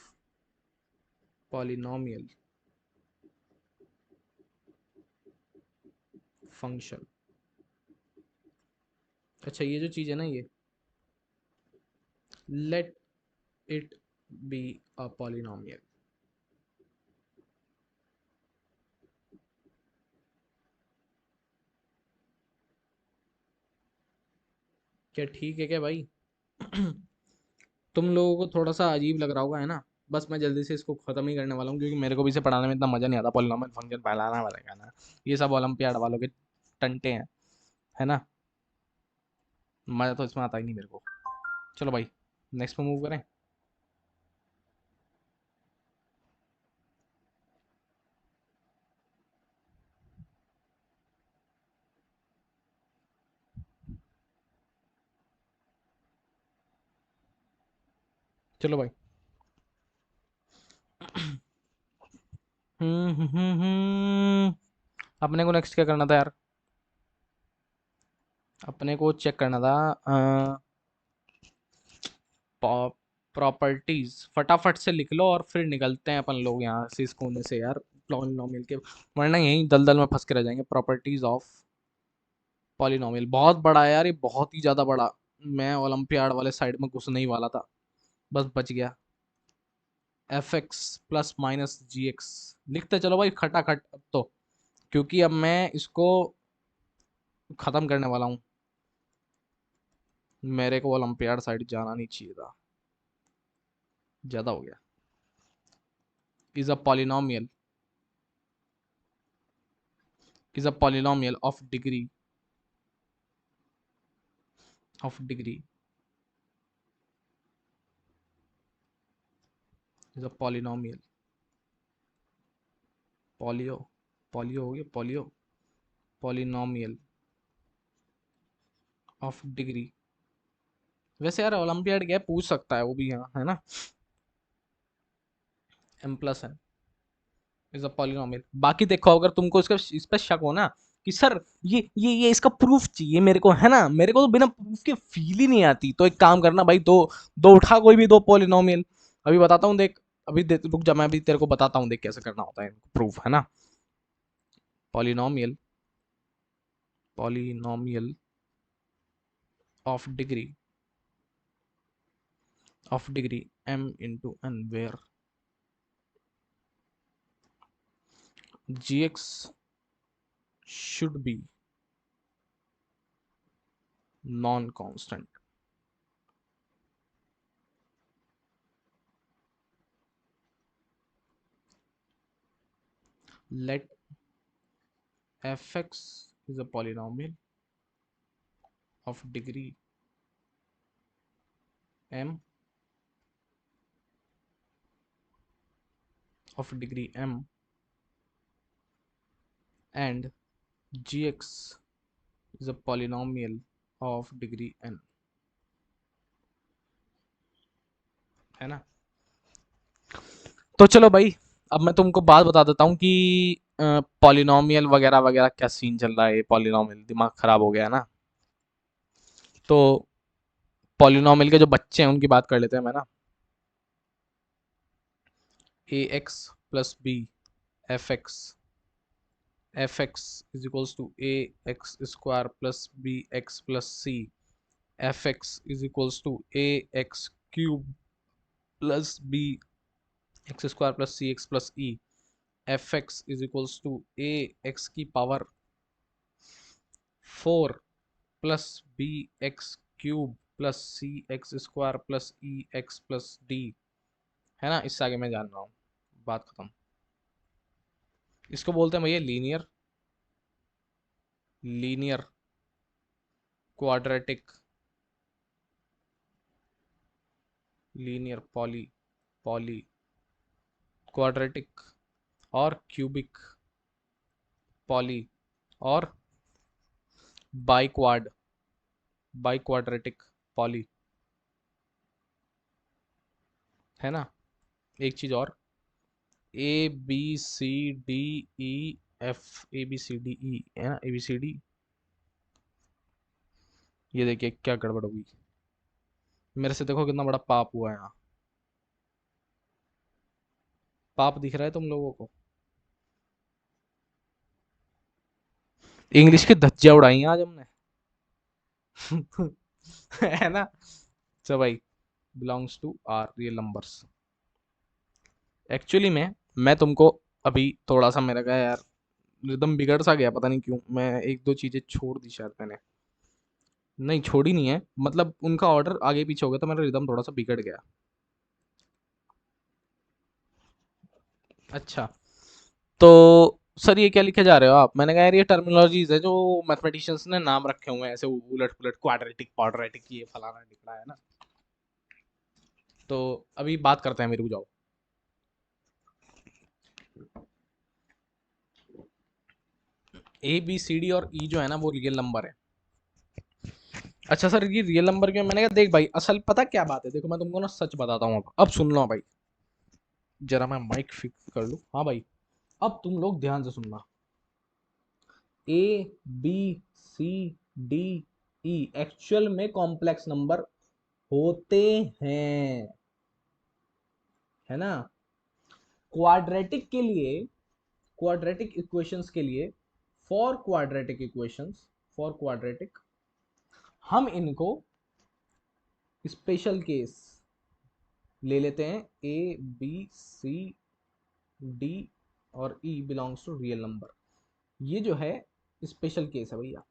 polynomial function। अच्छा, ये जो चीज है ना, ये let it be a polynomial। क्या ठीक है क्या भाई? तुम लोगों को थोड़ा सा अजीब लग रहा होगा, है ना। बस मैं जल्दी से इसको खत्म ही करने वाला हूँ, क्योंकि मेरे को भी इसे पढ़ाने में इतना मजा नहीं आता। पॉलिनॉमियल फंक्शन फैलाना पड़ेगा ना, ये सब ओलंपियाड वालों के टंटे हैं, है ना। मजा तो इसमें आता ही नहीं मेरे को। चलो भाई, नेक्स्ट पे मूव करें। चलो भाई। अपने को नेक्स्ट क्या करना था यार? अपने को चेक करना था प्रॉपर्टीज। फटाफट से लिख लो और फिर निकलते हैं अपन लोग यहाँ से, इस कोने से यार, पॉलिनॉमियल के, वरना यहीं दलदल में फंस के रह जाएंगे। प्रॉपर्टीज ऑफ पॉलिनॉमियल बहुत बड़ा है यार, ये बहुत ही ज़्यादा बड़ा। मैं ओलंपियाड वाले साइड में घुसने ही वाला था, बस बच गया। एफ एक्स प्लस माइनस जी एक्स लिखते चलो भाई खटाखट अब तो, क्योंकि अब मैं इसको ख़त्म करने वाला हूँ। मेरे को ओलंपियाड साइड जाना नहीं चाहिए था, ज़्यादा हो गया। Is a polynomial is a polynomial of degree is a polynomial पॉलियो पॉलियो हो गया, पॉलियो पॉलिनोमियल ऑफ डिग्री। वैसे यार ओलंपियाड क्या है, पूछ सकता है वो भी यहाँ, है ना। m+n is a polynomial. बाकी देखो अगर तुमको इसका इस पर शक हो ना कि सर ये इसका प्रूफ चाहिए मेरे को, है ना, मेरे को तो बिना प्रूफ के फील ही नहीं आती, तो एक काम करना भाई, दो दो उठा कोई भी दो पॉलिनोमियल। अभी बताता हूँ देख, रुक जा, मैं अभी तेरे को बताता हूँ देख कैसे करना होता है प्रूफ, है ना। Polynomial polynomial of degree m into n where gx should be non constant। let fx is a polynomial of degree m and gx is a polynomial of degree n, है ना। तो चलो भाई, अब मैं तुमको बात बता देता हूँ कि पॉलिनोमियल वगैरह वगैरह क्या सीन चल रहा है, पॉलिनोमियल दिमाग खराब हो गया है ना। तो पॉलिनोमियल के जो बच्चे हैं उनकी बात कर लेते हैं, मैं ना। A x plus b f x is equals to a x square plus b x plus c, fx is equals to a x cube plus b x square plus c x plus e, fx is equals to a x की power 4 plus b x cube plus c x square plus e x plus d, है ना। इससे आगे मैं जान रहा हूँ, बात खत्म। इसको बोलते हैं भैया linear quadratic, linear poly quadratic और क्यूबिक पॉली और बाई क्वाड्रेटिक पॉली, है ना। एक चीज और, A B C D E F, A B C D E, है ना, ए बी सी डी। ये देखिए क्या गड़बड़ होगी, मेरे से देखो कितना बड़ा पाप हुआ है यहाँ। पाप दिख रहा है तुम लोगों को। इंग्लिश की धज्जियां उड़ाई हैं आज हमने। है ना। चलो भाई, belongs to R real numbers. Actually में मैं तुमको अभी थोड़ा सा, मेरा का यार रिदम बिगड़ सा गया, पता नहीं क्यों, मैं एक दो चीजें छोड़ दी शायद मैंने। नहीं छोड़ी नहीं है, मतलब उनका ऑर्डर आगे पीछे हो गया तो मेरा रिदम थोड़ा सा बिगड़ गया। अच्छा, तो सर ये क्या लिखे जा रहे हो आप। मैंने कहा यार ये टर्मिनोलॉजीज है जो मैथमेटिशियंस ने नाम रखे हुए हैं ऐसे उलट पुलट, क्वाड्रेटिक क्वाड्रेटिक, ये फलाना ढिकड़ा, है ना। तो अभी बात करते हैं, मेरे को जाओ। ए बी सी डी और ई जो है ना वो रियल नंबर है। अच्छा सर ये रियल नंबर क्यों, मैंने कहा देख भाई असल पता क्या बात है, देखो मैं तुमको ना सच बताता हूँ, अब सुन लो भाई, जरा मैं माइक फिक्स कर लूँ। हाँ भाई, अब तुम लोग ध्यान से सुनना। A B C D E actual में कॉम्प्लेक्स नंबर होते हैं, है ना। क्वाड्रेटिक के लिए, क्वाड्रेटिक इक्वेशंस के लिए, for quadratic equations, for quadratic हम इनको स्पेशल केस ले लेते हैं, ए बी सी डी और ई बिलोंग्स टू रियल नंबर। ये जो है स्पेशल केस है भैया।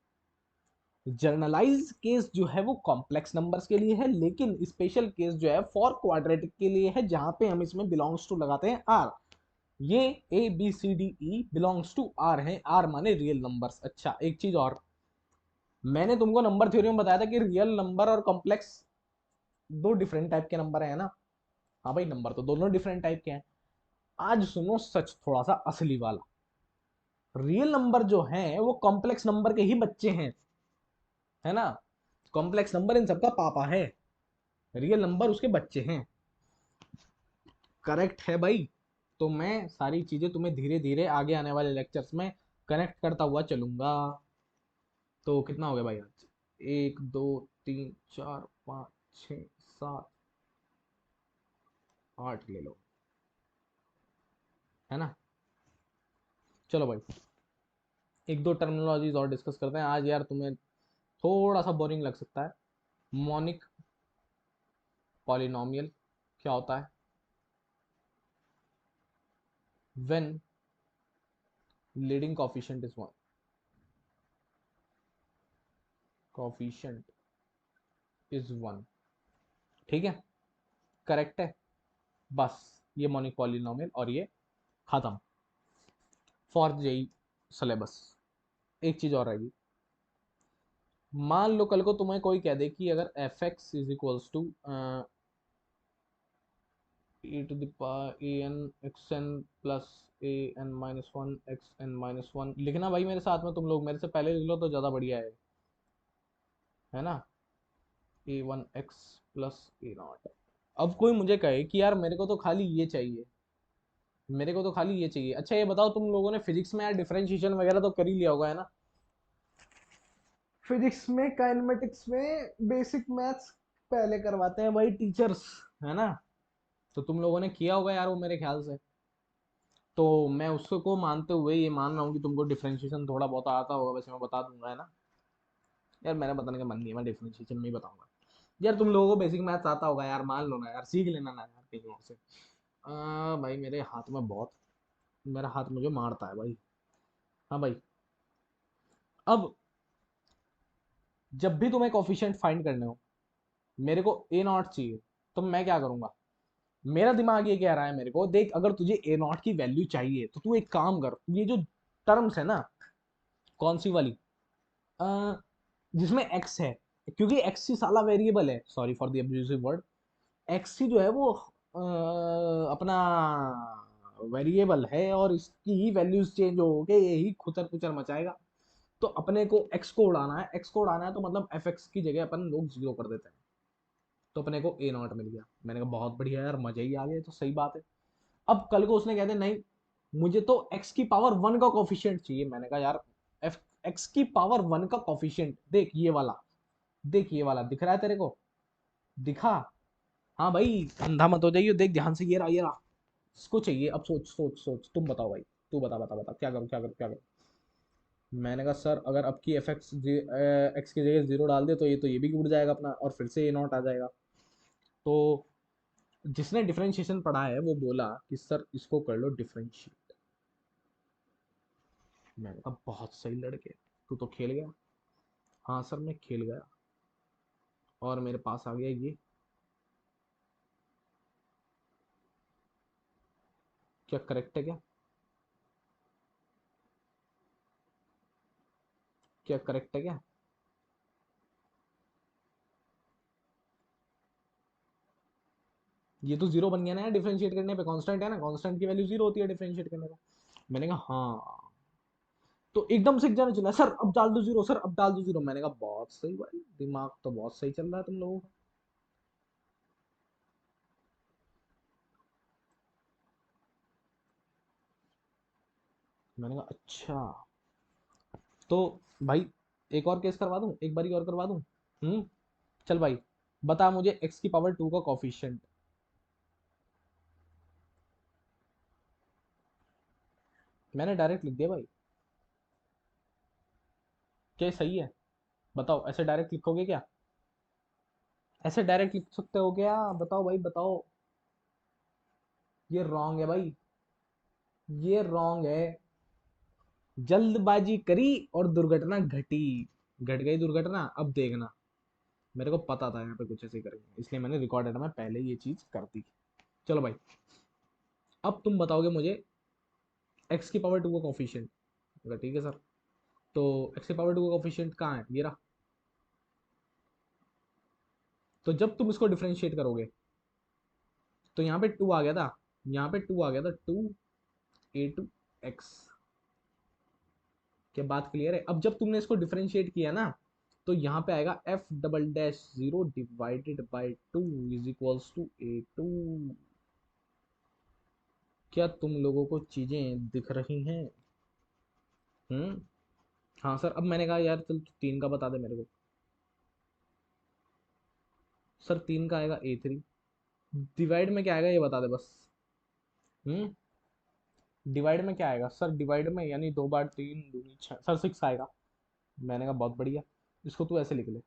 जर्नलाइज केस जो है वो कॉम्प्लेक्स नंबर्स के लिए है, लेकिन स्पेशल केस जो है फॉर क्वाड्रेटिक के लिए है, जहां पे हम इसमें बिलोंग्स टू लगाते हैं आर। ये a B C D e belongs to R है, आर माने रियल नंबर्स। अच्छा एक चीज और, मैंने तुमको नंबर थ्योरी में बताया था कि रियल नंबर और कॉम्प्लेक्स दो डिफरेंट टाइप के नंबर है ना। हाँ भाई, नंबर तो दोनों डिफरेंट टाइप के हैं। आज सुनो सच थोड़ा सा असली वाला। रियल नंबर जो हैं वो कॉम्प्लेक्स नंबर के ही बच्चे हैं, है ना। कॉम्प्लेक्स नंबर इन सबका पापा है, रियल नंबर उसके बच्चे हैं। करेक्ट है भाई। तो मैं सारी चीजें तुम्हें धीरे धीरे आगे आने वाले लेक्चर्स में कनेक्ट करता हुआ चलूंगा। तो कितना हो गया भाई आज? 1 2 3 4 5 6 7 8 ले लो, है ना। चलो भाई, एक दो टर्मिनोलॉजीज और डिस्कस करते हैं आज। यार तुम्हें थोड़ा सा बोरिंग लग सकता है। मोनिक पॉलिनोमियल क्या होता है? When leading coefficient is 1, coefficient is 1, ठीक है, करेक्ट है। बस ये मोनिक पॉलिनोमियल और ये खत्म फॉर जेई सिलेबस। एक चीज और रहेगी, मान लो कल को तुम्हें कोई कह दे कि अगर f x is equals to a two a N x n plus A N minus one x n minus one, लिखना भाई मेरे साथ में, तुम लोग मेरे से पहले लिख लो तो ज़्यादा बढ़िया है ना। A one x plus a naught. अब कोई मुझे कहे कि यार मेरे को तो खाली ये चाहिए, मेरे को तो खाली ये चाहिए। अच्छा ये बताओ, तुम लोगों ने फिजिक्स में यार डिफरेंशिएशन वगैरह तो कर ही लिया होगा, है ना। फिजिक्स में काइनेमेटिक्स में बेसिक मैथ्स पहले करवाते हैं भाई टीचर्स, है ना। तो तुम लोगों ने किया होगा यार वो, मेरे ख्याल से। तो मैं उसको मानते हुए ये मान रहा हूँ कि तुमको डिफरेंशिएशन थोड़ा बहुत आता होगा, वैसे मैं बता दूंगा, है ना। यार मेरा बताने का मन नहीं है, मैं डिफरेंशिएशन में ही बताऊंगा। यार तुम लोगों को बेसिक मैथ्स आता होगा यार, मान लो ना यार, सीख लेना ना यार कहीं और से। भाई मेरे हाथ में बहुत, मेरा हाथ मुझे मारता है भाई। हाँ भाई, अब जब भी तुम्हें कोफिशिएंट फाइंड करने हो, मेरे को ए नॉट चाहिए, तो मैं क्या करूंगा? मेरा दिमाग ये कह रहा है मेरे को, देख अगर तुझे ए नॉट की वैल्यू चाहिए तो तू एक काम कर, ये जो टर्म्स है ना, कौन सी वाली, अ, जिसमें एक्स है, क्योंकि एक्स ही साला वेरिएबल है, sorry for the abusive word, x ही जो है वो अपना वेरिएबल है, और इसकी ही वैल्यूज चेंज हो के यही खुचर पुचर मचाएगा। तो अपने को एक्स को उड़ाना है, एक्स को उड़ाना है, तो मतलब एफ एक्स की जगह अपन लोग जीरो कर देते हैं। तो अपने को ए नॉट मिल गया। मैंने कहा बहुत बढ़िया यार, मजा ही आ गया, तो सही बात है। अब कल को उसने कहते नहीं, मुझे तो एक्स की पावर 1 का कॉफिशिएंट चाहिए। मैंने कहा यार एफ एक्स की पावर 1 का कॉफिशिएंट देख, ये वाला देख, ये वाला दिख रहा है तेरे को? दिखा? हाँ भाई, अंधा मत हो जाइए, देख ध्यान से, ये रहा ये रहा। इसको चाहिए। अब सोच सोच सोच, तुम बताओ भाई, तू बता बता बता, क्या करूँ क्या करूँ क्या करूँ? मैंने कहा सर अगर अब की एफ एक्स एक्स की जगह जीरो डाल दे तो ये भी उड़ जाएगा अपना, और फिर से ए नॉट आ जाएगा। तो जिसने डिफरेंशिएशन पढ़ा है वो बोला कि सर इसको कर लो डिफरेंशिएट। मैंने कहा बहुत सही लड़के, तू तो खेल गया। हाँ सर मैं खेल गया, और मेरे पास आ गया ये। क्या करेक्ट है क्या? क्या करेक्ट है क्या? ये तो जीरो बन गया ना यार, डिफरेंशिएट करने पे कांस्टेंट है ना, कांस्टेंट की वैल्यू जीरो होती है डिफरेंशिएट करने पे। मैंने कहा हाँ। तो एकदम से एक जन चला, सर अब डाल दो जीरो, सर अब डाल दो जीरो। मैंने कहा बहुत सही भाई, दिमाग तो बहुत सही चल रहा है तुम लोगों का। मैंने कहा अच्छा। तो भाई एक और केस करवा दूं, एक बारी और करवा दूं। चल भाई, बता मुझे एक्स की पावर 2 का कॉफिशिएंट। मैंने डायरेक्ट लिख दिया भाई। क्या ये सही है? बताओ, ऐसे डायरेक्ट लिखोगे क्या? ऐसे डायरेक्ट लिख सकते हो क्या? बताओ भाई बताओ। ये रॉन्ग है भाई, ये रॉन्ग है। जल्दबाजी करी और दुर्घटना घटी। घट गई दुर्घटना, अब देखना। मेरे को पता था यहाँ पे कुछ ऐसे ही करेंगे, इसलिए मैंने रिकॉर्डेड में पहले ये चीज कर दी। चलो भाई, अब तुम बताओगे मुझे एक्स की पावर 2 का कोफिशिएंट। ठीक है सर। तो एक्स की पावर 2 का कोफिशिएंट कहाँ है? ये रहा। तो जब तुम इसको डिफरेंशिएट करोगे, तो यहाँ पे 2 आ गया था, यहाँ पे 2 आ गया था, 2 a2 x। क्या बात क्लियर है? अब जब तुमने इसको डिफरेंशिएट किया ना, तो यहाँ पे आएगा f double dash zero divided by two is equals to a two. क्या तुम लोगों को चीजें दिख रही हैं? हम्म। हाँ सर, अब मैंने कहा यार चल तू तीन का बता दे मेरे को। सर तीन का आएगा ए थ्री। डिवाइड में क्या आएगा ये बता दे बस। हम्म। डिवाइड में क्या आएगा सर? डिवाइड में यानी दो बार तीन दूनी छः, सर सिक्स आएगा। मैंने कहा बहुत बढ़िया, इसको तू ऐसे लिख ले।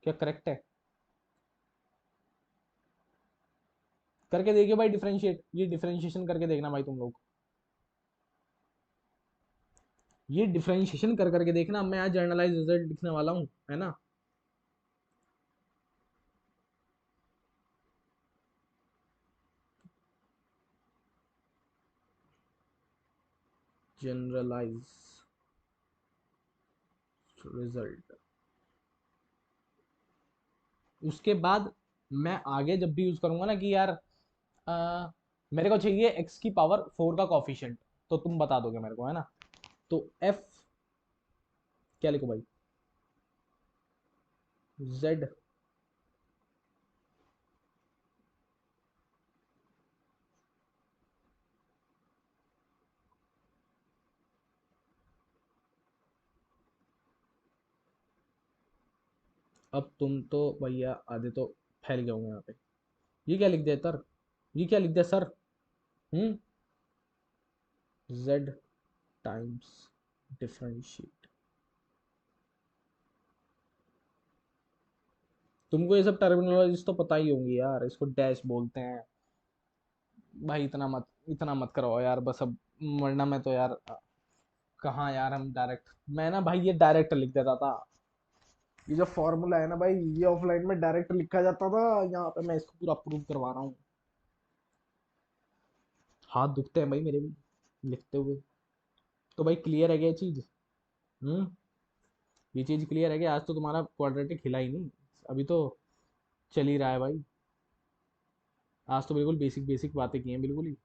क्या करेक्ट है? करके देखिए भाई डिफरेंशिएट, ये डिफरेंशिएशन करके देखना भाई तुम लोग। ये डिफरेंशिएशन कर करके देखना। मैं आज जर्नलाइज रिजल्ट लिखने वाला हूँ, है ना। Generalize result. उसके बाद मैं आगे जब भी यूज करूंगा ना कि यार मेरे को चाहिए एक्स की पावर फोर का कॉफिशिएंट, तो तुम बता दोगे मेरे को, है ना। तो एफ क्या लिखो भाई? जेड। अब तुम तो भैया आधे तो फैल गए होंगे यहाँ पे। ये क्या लिख दिया सर? ये क्या लिख दिया sir? Hmm. Z times differentiate. तुमको ये सब टर्मिनोलॉजीज तो पता ही होंगी यार, इसको डैश बोलते हैं। भाई इतना मत करो यार बस अब, वरना मैं तो यार कहाँ यार, हम डायरेक्ट, मैं ना भाई ये डायरेक्ट लिख देता था। ये जो फॉर्मूला है ना भाई, ये ऑफलाइन में डायरेक्ट लिखा जाता था। यहाँ पे मैं इसको पूरा प्रूव करवा रहा हूँ। हाथ दुखते हैं भाई मेरे भी लिखते हुए। तो भाई क्लियर है क्या ये चीज? हम्म। ये चीज क्लियर है क्या? आज तो तुम्हारा क्वाड्रेटिक हिला ही नहीं, अभी तो चल ही रहा है भाई। आज तो बिल्कुल बेसिक बेसिक बातें की हैं बिल्कुल ही।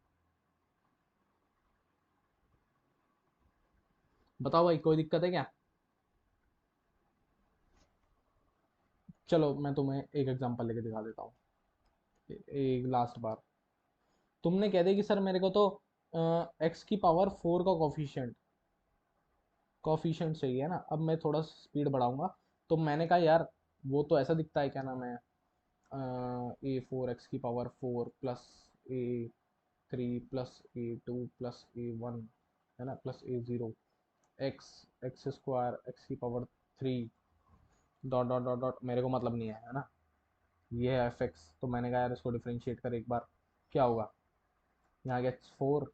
बताओ भाई कोई दिक्कत है क्या? चलो मैं तुम्हें एक एग्जांपल लेके दिखा देता हूँ। एक लास्ट बार तुमने कह दिया कि सर मेरे को तो एक्स की पावर फोर का कॉफिशिएंट चाहिए, है ना। अब मैं थोड़ा स्पीड बढ़ाऊंगा। तो मैंने कहा यार वो तो ऐसा दिखता है, क्या नाम है, ए फोर एक्स की power four plus a three plus a two plus a one, है ना, प्लस ए zero x x square x की power three dot dot dot dot, मेरे को मतलब नहीं है ना। ये है एफ एक्स। तो मैंने कहा यार इसको डिफ्रेंशिएट कर एक बार, क्या होगा। यहाँ गया फोर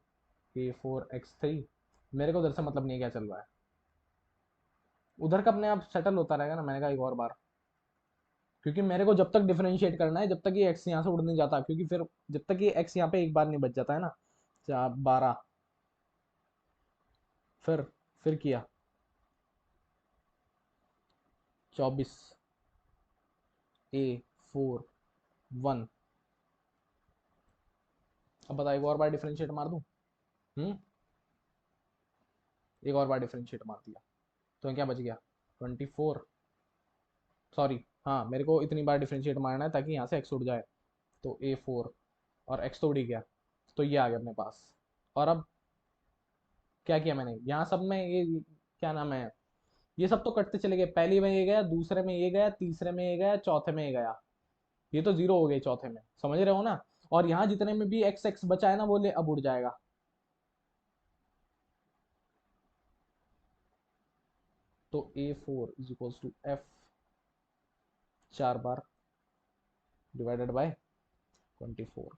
ए फोर एक्स थ्री। मेरे को उधर से मतलब नहीं है क्या चल रहा है, उधर का अपने आप सेटल होता रहेगा ना। मैंने कहा एक और बार, क्योंकि मेरे को जब तक डिफरेंशिएट करना है, जब तक ये एक्स यहाँ से उड़ नहीं जाता, क्योंकि फिर जब तक ये एक्स यहाँ पे एक बार नहीं बच जाता है ना। चार बारह, फिर फिर किया 24 ए फोर वन। अब बताइए एक और बार डिफरेंशिएट मार दूं? हम्म। एक और बार डिफरेंशिएट मार दिया तो क्या बच गया? 24, सॉरी, हाँ मेरे को इतनी बार डिफरेंशिएट मारना है ताकि यहाँ से एक्स उड़ जाए। तो ए फोर और एक्स तो उड़ ही गया, तो ये आ गया अपने पास। और अब क्या किया मैंने यहाँ सब में, ये क्या नाम है, ये सब तो कटते चले गए। पहली में ये गया, दूसरे में ये गया, तीसरे में ये गया, चौथे में ये गया। ये तो जीरो हो गए चौथे में, समझ रहे हो ना। और यहाँ जितने में भी एक्स एक्स बचा है ना, वो ले अब उड़ जाएगा। तो a four is equals to f चार बार डिवाइडेड बाय 24।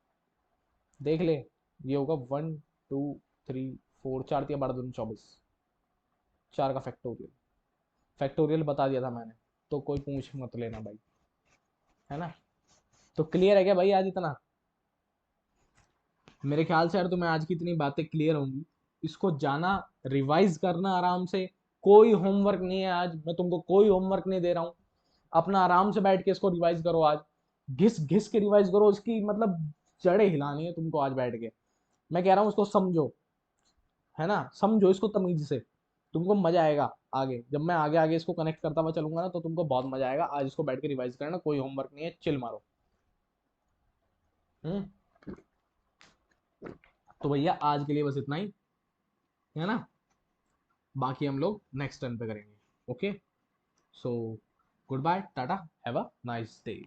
देख ले, ये होगा वन टू थ्री फोर, चार तिया बारह दूनी 24, चार का फैक्टोरियल। फैक्टोरियल बता दिया था मैंने, तो कोई पूछ मत लेना भाई, है ना। तो क्लियर है क्या भाई आज इतना? मेरे ख्याल से यार तुम्हें आज की इतनी बातें क्लियर होंगी। इसको जाना, रिवाइज करना आराम से। कोई होमवर्क नहीं है आज, मैं तुमको कोई होमवर्क नहीं दे रहा हूँ। अपना आराम से बैठ के इसको रिवाइज करो आज। घिस घिस के रिवाइज करो, इसकी मतलब जड़ें हिलानी है तुमको आज बैठ के। मैं कह रहा हूँ उसको समझो, है ना, समझो इसको तमीज से। तुमको मजा आएगा आगे, जब मैं आगे आगे इसको कनेक्ट करता हुआ चलूंगा ना, तो तुमको बहुत मजा आएगा। आज इसको बैठ के रिवाइज करना, कोई होमवर्क नहीं है, चिल मारो। हम्म। तो भैया आज के लिए बस इतना ही, है ना। बाकी हम लोग नेक्स्ट टर्न पे करेंगे। Okay, so goodbye, tata, have a nice day.